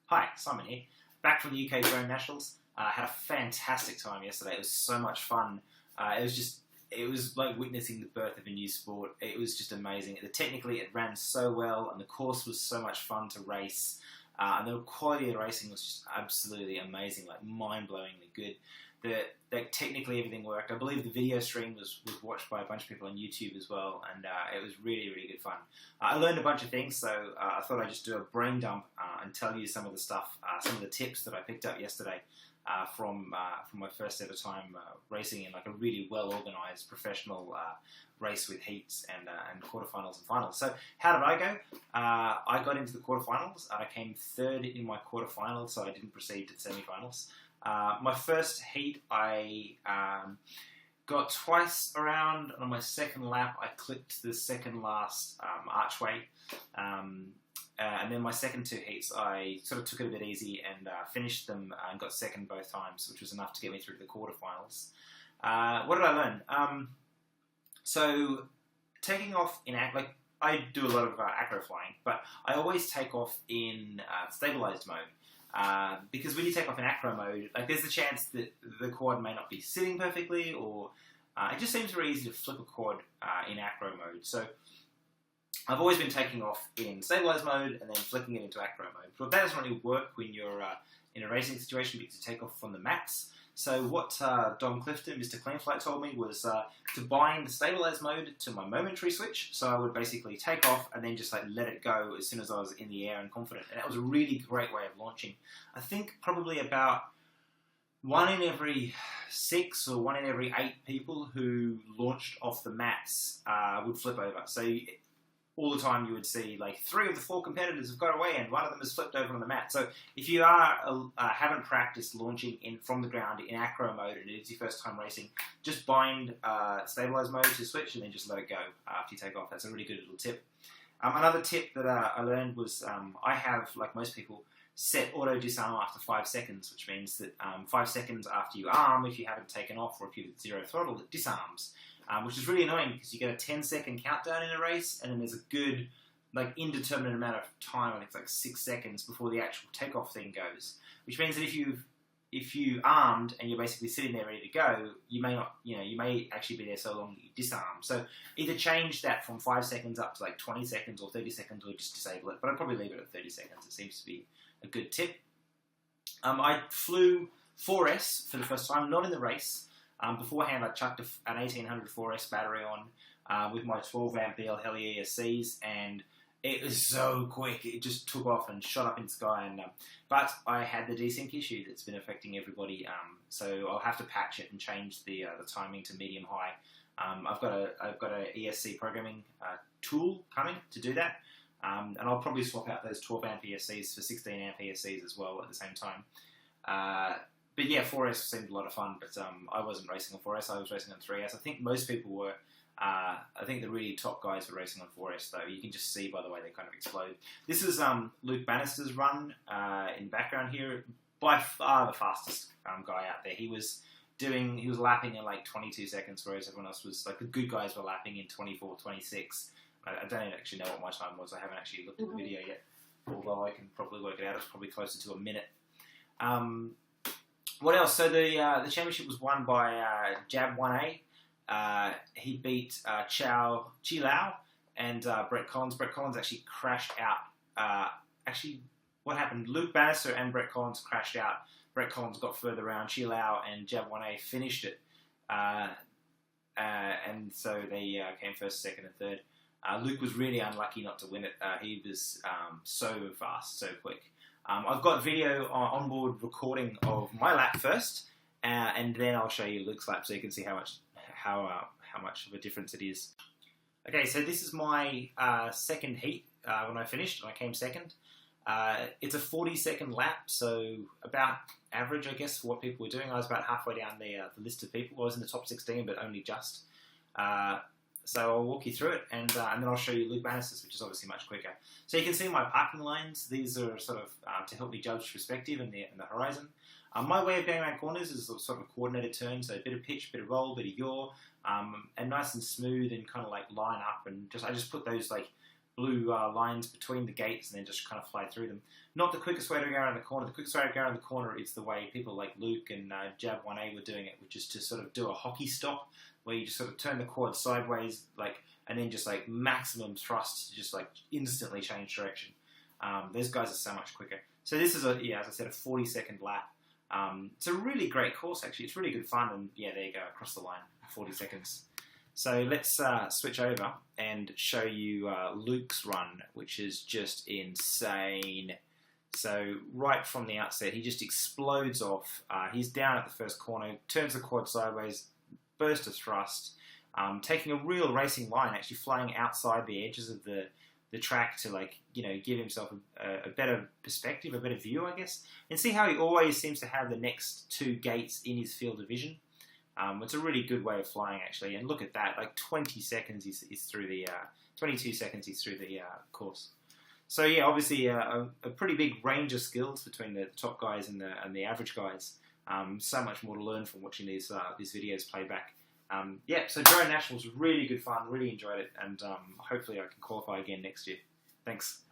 Hi, Simon here. Back from the UK Drone Nationals. Had a fantastic time yesterday. It was so much fun. It was like witnessing the birth of a new sport. It was just amazing. Technically, it ran so well, and the course was so much fun to race. And the quality of the racing was just absolutely amazing, like mind-blowingly good. Technically everything worked. I believe the video stream was watched by a bunch of people on YouTube as well, and it was really, really good fun. I learned a bunch of things, so I thought I'd just do a brain dump and tell you some of the stuff, some of the tips that I picked up yesterday from my first ever time racing in like a really well-organised professional race with heats and quarterfinals and finals. So how did I go? I got into the quarterfinals. I came third in my quarterfinals, so I didn't proceed to the semi-finals. My first heat, I got twice around. On my second lap, I clipped the second last archway. And then my second two heats, I sort of took it a bit easy and finished them and got second both times, which was enough to get me through to the quarterfinals. What did I learn? So taking off in I do a lot of acro flying, but I always take off in stabilized mode. Because when you take off in acro mode, like there's a chance that the quad may not be sitting perfectly, or it just seems very easy to flip a quad in acro mode. So I've always been taking off in stabilized mode and then flicking it into acro mode. But that doesn't really work when you're in a racing situation because you take off from the mats. So what Dom Clifton, Mr. Cleanflight, told me was to bind the stabilized mode to my momentary switch. So I would basically take off and then just like let it go as soon as I was in the air and confident. And that was a really great way of launching. I think probably about 1 in every 6 or 1 in every 8 people who launched off the mats would flip over. So all the time you would see like 3 of the 4 competitors have got away and 1 of them has flipped over on the mat. So if you haven't practiced launching from the ground in acro mode and it's your first time racing, just bind stabilized mode to switch and then just let it go after you take off. That's a really good little tip. Another tip that I learned was I have, like most people, set auto disarm after 5 seconds, which means that 5 seconds after you arm, if you haven't taken off or if you're at 0 throttle, it disarms. Which is really annoying because you get a 10-second countdown in a race, and then there's a good, like, indeterminate amount of time. I think it's like 6 seconds before the actual takeoff thing goes. Which means that if you armed and you're basically sitting there ready to go, you may not, you may actually be there so long that you disarm. So either change that from 5 seconds up to like 20 seconds or 30 seconds, or just disable it. But I'd probably leave it at 30 seconds. It seems to be a good tip. I flew 4S for the first time, not in the race. Beforehand, I chucked an 1800 4S battery on with my 12-amp BL Heli ESCs, and it was so quick. It just took off and shot up in the sky. But I had the desync issue that's been affecting everybody, so I'll have to patch it and change the timing to medium-high. I've got a ESC programming tool coming to do that, and I'll probably swap out those 12-amp ESCs for 16-amp ESCs as well at the same time. But yeah, 4S seemed a lot of fun, but I wasn't racing on 4S, I was racing on 3S. I think most people were. I think the really top guys were racing on 4S, though. You can just see by the way they kind of explode. This is Luke Bannister's run in the background here. By far the fastest guy out there. He was lapping in like 22 seconds, whereas everyone else was, like the good guys were lapping in 24, 26. I don't actually know what my time was. I haven't actually looked at the video yet, although I can probably work it out. It's probably closer to a minute. What else? So the championship was won by Jab 1A. He beat Chi Lao and Brett Collins. Brett Collins actually crashed out. What happened? Luke Bannister and Brett Collins crashed out. Brett Collins got further around. Chi Lao and Jab 1A finished it. And so they came first, second, and third. Luke was really unlucky not to win it. He was so fast, so quick. I've got video onboard recording of my lap first, and then I'll show you Luke's lap so you can see how much of a difference it is. Okay, so this is my second heat when I finished, and I came second. It's a 40-second lap, so about average, I guess, for what people were doing. I was about halfway down the list of people. I was in the top 16, but only just. So I'll walk you through it, and then I'll show you Luke Bannister's, which is obviously much quicker. So you can see my parking lines. These are sort of to help me judge perspective in the horizon. My way of going around corners is sort of a coordinated turn, so a bit of pitch, bit of roll, bit of yaw, and nice and smooth and kind of like line up. And I just put those like blue lines between the gates and then just kind of fly through them. Not the quickest way to go around the corner. The quickest way to go around the corner is the way people like Luke and Jab 1A were doing it, which is to sort of do a hockey stop, where you just sort of turn the quad sideways, and then just like maximum thrust to just like instantly change direction. Those guys are so much quicker. So this is as I said, a 40-second lap. It's a really great course, actually. It's really good fun, and yeah, there you go, across the line, 40 seconds. So let's switch over and show you Luke's run, which is just insane. So right from the outset, he just explodes off. He's down at the first corner, turns the quad sideways, burst of thrust, taking a real racing line, actually flying outside the edges of the track to give himself a better perspective, a better view, I guess. And see how he always seems to have the next two gates in his field of vision. It's a really good way of flying, actually. And look at that, like 20 seconds he's through the 22 seconds he's through the course. So yeah, obviously a pretty big range of skills between the top guys and the average guys. So much more to learn from watching these videos play back. So Drone Nationals was really good fun, really enjoyed it, and hopefully I can qualify again next year. Thanks.